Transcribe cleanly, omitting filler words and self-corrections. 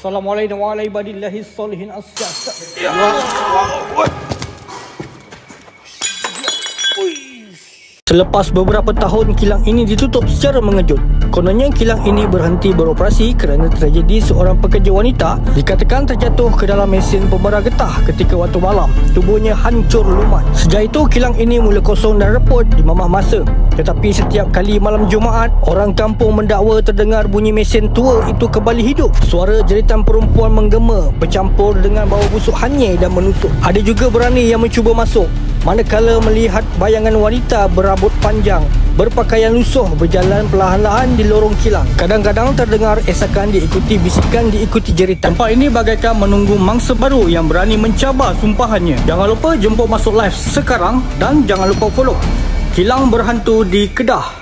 Assalamualaikum warahmatullahi wabarakatuh. Selepas beberapa tahun, kilang ini ditutup secara mengejut. Kononnya kilang ini berhenti beroperasi kerana tragedi seorang pekerja wanita dikatakan terjatuh ke dalam mesin pemberat getah ketika waktu malam. Tubuhnya hancur lumat. Sejak itu, kilang ini mula kosong dan reput di mamah masa. Tetapi setiap kali malam Jumaat, orang kampung mendakwa terdengar bunyi mesin tua itu kembali hidup. Suara jeritan perempuan menggema bercampur dengan bau busuk hanyir dan menusuk. Ada juga berani yang mencuba masuk, manakala melihat bayangan wanita berambut panjang, berpakaian lusuh berjalan perlahan-lahan di lorong kilang. Kadang-kadang terdengar esakan diikuti bisikan diikuti jeritan. Tempat ini bagaikan menunggu mangsa baru yang berani mencabar sumpahannya. Jangan lupa jemput masuk live sekarang dan jangan lupa follow Kilang Berhantu di Kedah.